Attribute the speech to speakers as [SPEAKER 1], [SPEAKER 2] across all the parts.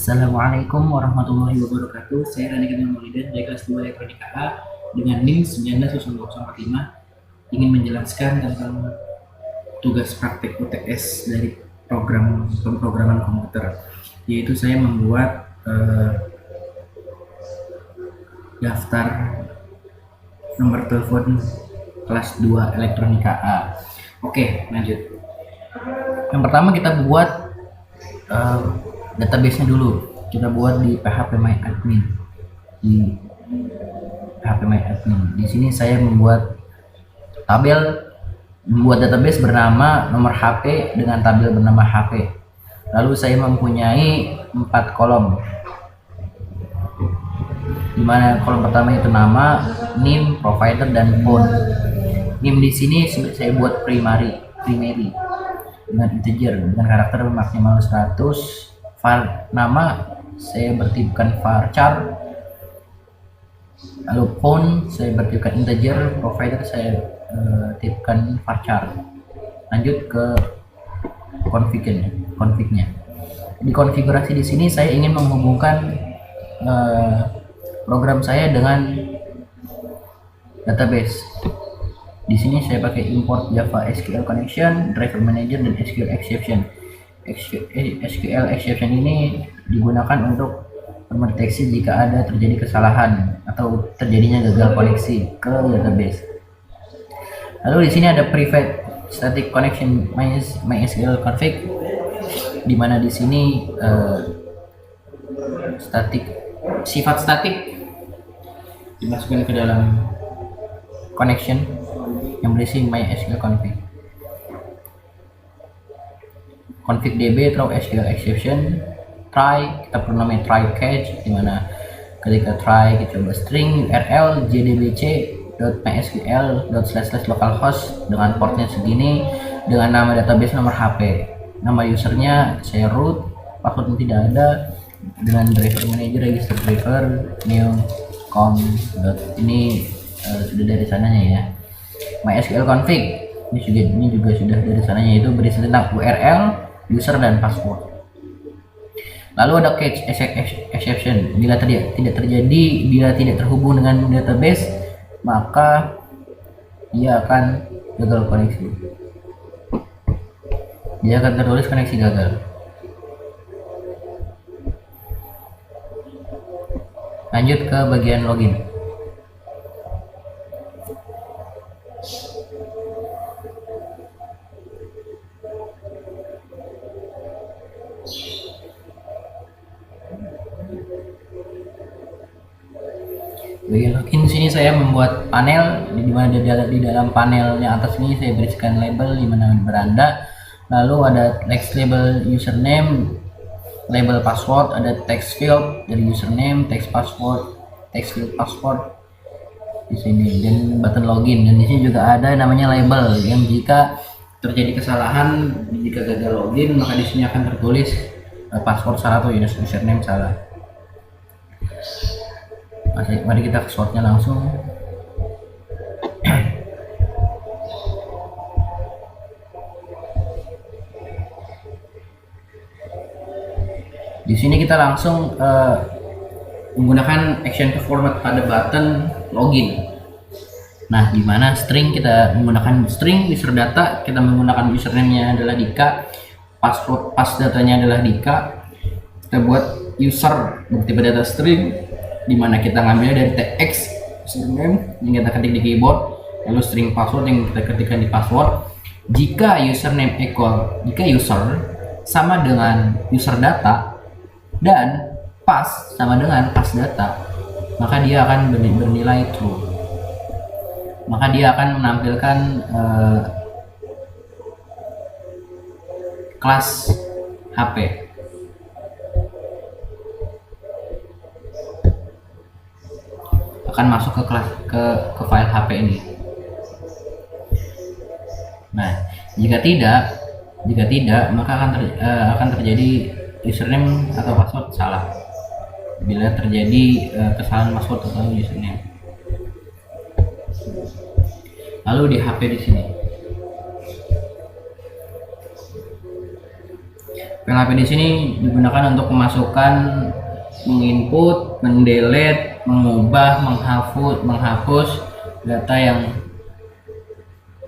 [SPEAKER 1] Assalamualaikum warahmatullahi wabarakatuh. Saya Rani Kamil Maulidan dari kelas 2 Elektronika A dengan NIM 190045 ingin menjelaskan tentang tugas praktik UTS dari program pemrograman komputer, yaitu saya membuat daftar nomor telepon kelas 2 Elektronika A. Oke, lanjut. Yang pertama kita buat database-nya dulu. Kita buat di phpMyAdmin. Di phpMyAdmin. Di sini saya membuat database bernama nomor HP dengan tabel bernama HP. Lalu saya mempunyai 4 kolom. Di mana kolom pertama itu nama, NIM, provider, dan phone. NIM di sini saya buat primary dengan integer dengan karakter maksimal 100. Var nama saya bertipkan varchar, lalu phone saya bertipkan integer, provider saya tipkan varchar. Lanjut ke config-nya. Di konfigurasi di sini saya ingin menghubungkan program saya dengan database. Di sini saya pakai import Java SQL connection, driver manager, dan SQL exception. SQL exception ini digunakan untuk mendeteksi jika ada terjadi kesalahan atau terjadinya gagal koneksi ke database. Lalu di sini ada private static connection MySQL config, di mana di sini sifat statik dimasukkan ke dalam connection yang berisi MySQL config db throw SQL exception try, kita perlu namanya try catch, dimana ketika try kita coba string url jdbc.mysql./localhost dengan portnya segini, dengan nama database nomor HP, nama usernya saya root, passwordnya tidak ada, dengan driver manager register driver new com. Ini sudah dari sananya ya. MySQL config ini juga sudah dari sananya, itu berisi tentang URL, user, dan password. Lalu ada catch exception, bila tidak terhubung dengan database maka dia akan gagal koneksi. Dia akan tertulis koneksi gagal. Lanjut ke bagian login. Bagian login sini saya membuat panel, di mana di dalam panelnya atas ini saya berikan label di mana beranda, lalu ada text label username, label password, ada text field dari username, text field password di sini, dan button login. Dan di sini juga ada namanya label yang jika terjadi kesalahan, jika gagal login maka di sini akan tertulis password salah atau username salah. Mari kita ke sortnya langsung. Di sini kita langsung menggunakan action to format pada button login. Nah, di mana string kita menggunakan string user data, kita menggunakan username-nya adalah Dika, password datanya adalah Dika. Kita buat user bertipe data string, di mana kita ngambilnya dari tx username yang kita ketik di keyboard, lalu string password yang kita ketikkan di password. Jika username jika user sama dengan user data dan pass sama dengan pass data, maka dia akan bernilai true. Maka dia akan menampilkan kelas HP. Akan masuk ke kelas ke file HP ini. Nah, jika tidak maka akan terjadi username atau password salah. Bila terjadi kesalahan password atau username. Lalu di HP di sini File HP di sini digunakan untuk memasukkan, menginput, mendelete, mengubah, menghapus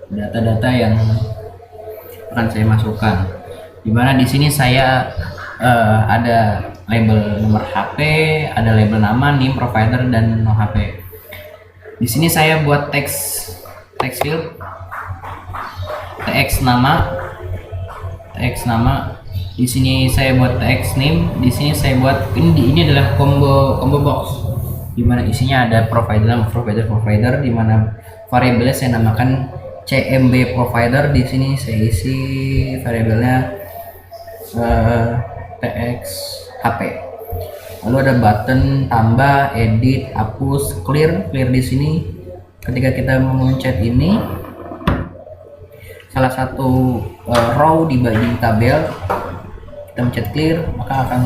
[SPEAKER 1] data-data yang akan saya masukkan. Dimana di sini saya ada label nomor HP, ada label nama, NIM, provider, dan no HP. Di sini saya buat text field, tx nama. Di sini saya buat tx name. Di sini saya buat ini adalah combo box, dimana isinya ada provider, dimana variabelnya saya namakan cmb provider. Di sini saya isi variabelnya tx hp. Lalu ada button tambah, edit, hapus, clear di sini. Ketika kita memencet ini, salah satu row di tabel, kita mencet clear, maka akan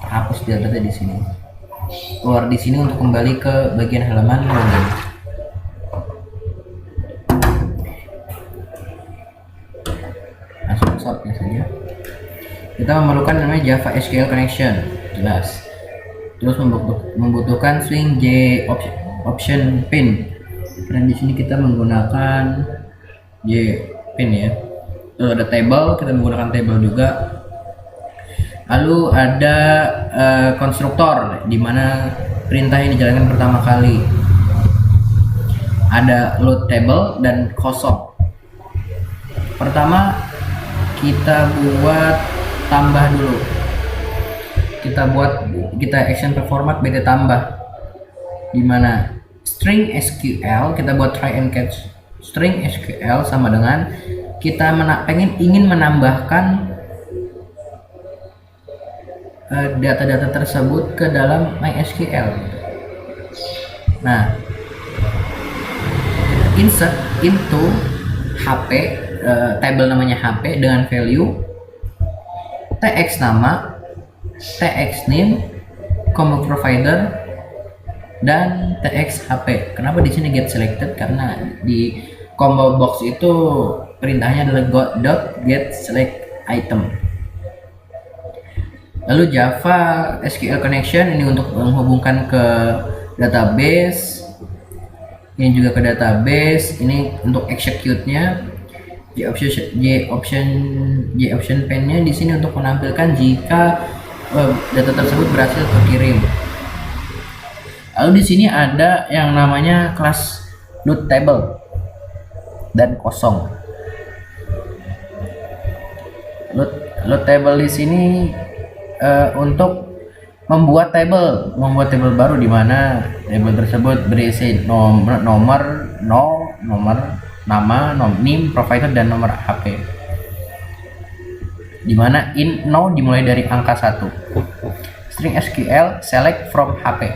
[SPEAKER 1] terhapus data di sini. Keluar di sini untuk kembali ke bagian halaman login. Langsung shortnya saja. Kita memerlukan namanya Java SQL connection, jelas. Terus membutuhkan swing J option pin. Dan di sini kita menggunakan J pin ya. Lalu ada table, kita menggunakan table juga. Lalu ada konstruktor, di mana perintah yang dijalankan pertama kali. Ada load table dan kosong. Pertama kita buat tambah dulu. Kita action format bt tambah, di mana string SQL kita buat try and catch. String SQL sama dengan kita ingin menambahkan data-data tersebut ke dalam MySQL. Nah, insert into HP, table namanya HP dengan value tx nama, tx name, combo provider, dan tx hp. Kenapa di sini get selected? Karena di combo box itu perintahnya adalah .get select item. Lalu Java SQL connection ini untuk menghubungkan ke database, ini juga ke database, ini untuk execute-nya. J option pen-nya di sini untuk menampilkan jika data tersebut berhasil terkirim. Lalu di sini ada yang namanya kelas load table dan kosong. Load table di sini untuk membuat table baru, di mana table tersebut berisi nomor, nama, NIM, provider, dan nomor HP. Dimana no dimulai dari angka 1. String SQL select from HP.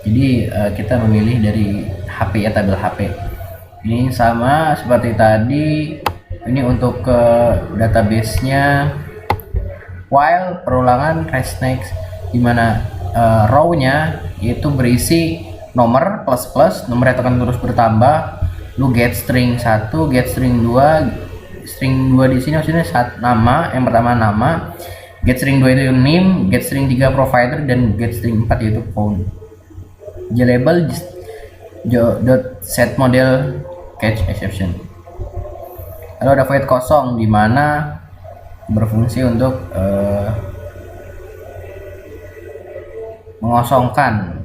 [SPEAKER 1] Jadi kita memilih dari HP ya, tabel HP. Ini sama seperti tadi. Ini untuk ke database-nya. While perulangan rest next, dimana row-nya itu berisi nomor plus, nomornya akan terus bertambah. Lu get string 1, get string 2. String 2 di sini maksudnya nama, yang pertama nama, get string 2 itu name, get string 3 provider, dan get string 4 yaitu phone. Label set model catch exception. Lalu ada void kosong, di mana berfungsi untuk mengosongkan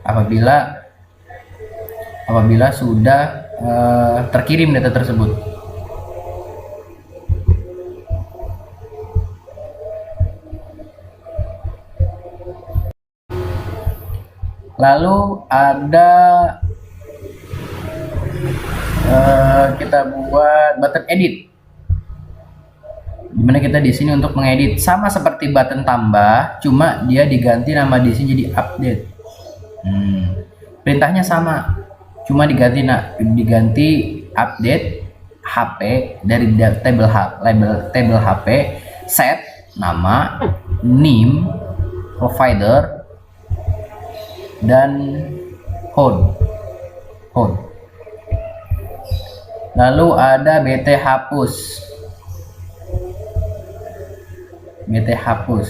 [SPEAKER 1] apabila sudah terkirim data tersebut. Lalu ada kita buat button edit, dimana kita di sini untuk mengedit sama seperti button tambah, cuma dia diganti nama di sini jadi update. Perintahnya sama, cuma diganti update HP dari table HP, set nama, name, provider, dan code. Lalu ada bt hapus, gt hapus,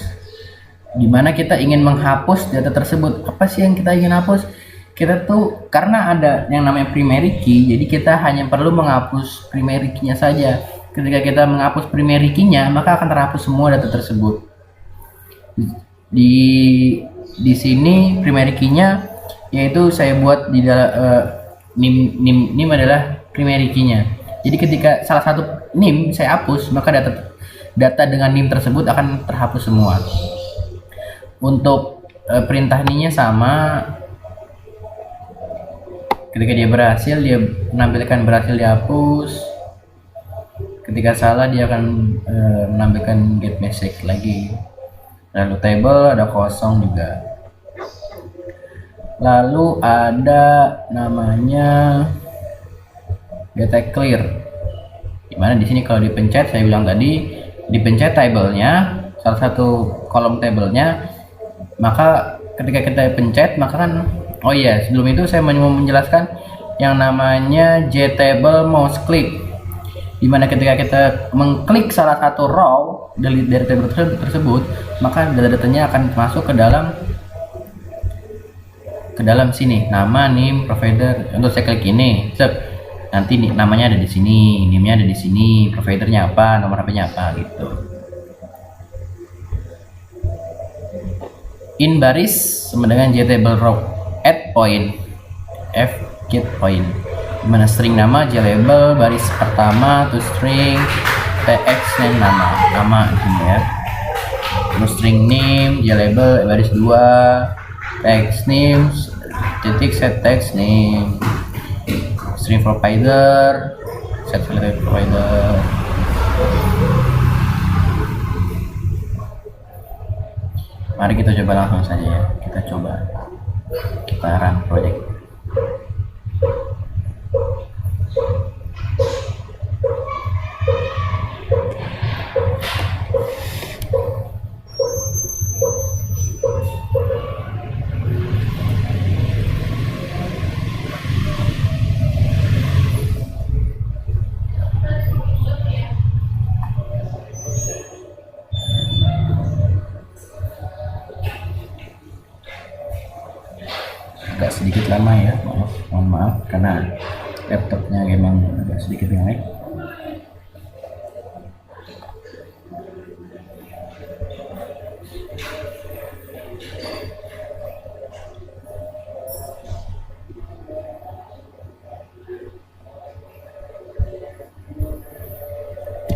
[SPEAKER 1] dimana kita ingin menghapus data tersebut. Apa sih yang kita ingin hapus? Kita tuh karena ada yang namanya primary key, jadi kita hanya perlu menghapus primary key-nya saja. Ketika kita menghapus primary key-nya, maka akan terhapus semua data tersebut. Di sini primary key-nya yaitu saya buat di dalam nim adalah primary key-nya. Jadi ketika salah satu nim saya hapus, maka data dengan nim tersebut akan terhapus semua. Untuk perintah ininya sama, ketika dia berhasil dia menampilkan berhasil dihapus, ketika salah dia akan menampilkan get message lagi. Lalu table ada kosong juga. Lalu ada namanya data clear, dimana di sini kalau dipencet, saya bilang tadi dipencet tablenya, salah satu kolom tablenya, maka ketika kita pencet maka kan, oh iya sebelum itu saya mau menjelaskan yang namanya JTable mouse click, dimana ketika kita mengklik salah satu row dari table tersebut, maka data-datanya akan masuk ke dalam sini, nama, name, provider. Untuk saya klik ini, nanti namanya ada di sini, name-nya ada di sini, providernya apa, nomor HP-nya apa gitu. In baris sama dengan JTable row, add point, F get point, dimana string nama JLabel baris pertama to string tx name nama ini ya. Terus string name JLabel baris 2 text name titik set text name, string provider set provider. Mari kita coba langsung saja ya, kita run project. Agak sedikit lama ya, mohon maaf karena laptopnya memang agak sedikit lag.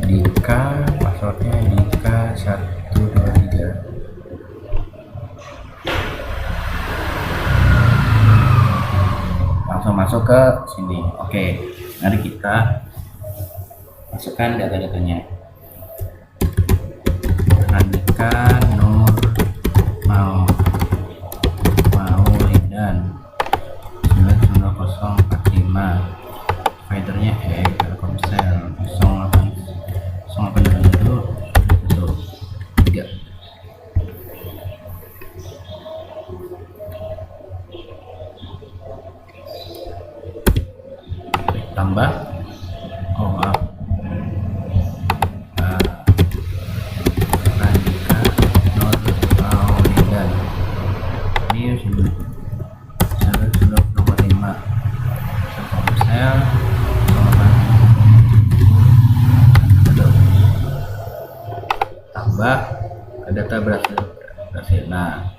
[SPEAKER 1] Dika, passwordnya Dika 123. Langsung masuk ke sini. Oke, mari kita masukkan data-datanya. Andika Nur mau Lidan 90045, providernya Telkomsel 0881 tambah Andika Nur Lidan ini sudah nomor 5 Telkomsel tambah data berhasil. Nah,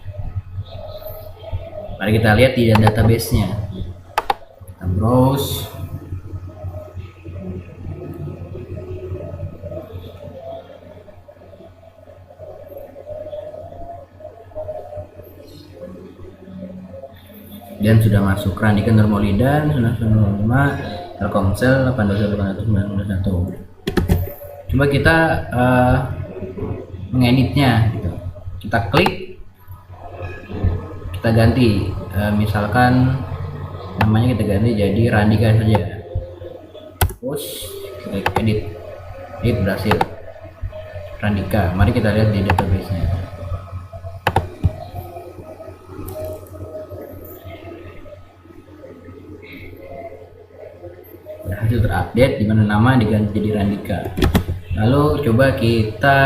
[SPEAKER 1] mari kita lihat di database-nya. Kita browse. Dan sudah masuk Randika Nur Maulidan 905 Telkomsel 821 Coba kita mengeditnya gitu. Kita klik, kita ganti, misalkan namanya kita ganti jadi Randika saja. Push, klik edit berhasil Randika. Mari kita lihat di database-nya. Berhasil terupdate, dimana nama diganti jadi Randika. Lalu coba kita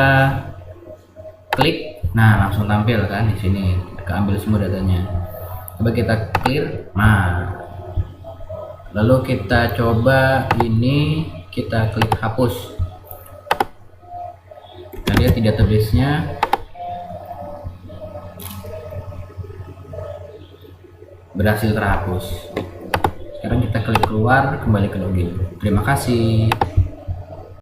[SPEAKER 1] klik, nah langsung tampil kan di sini, keambil semua datanya. Coba kita clear. Nah, lalu kita coba ini, kita klik hapus. Kita lihat di database-nya berhasil terhapus. Sekarang kita klik keluar, kembali ke login. Terima kasih.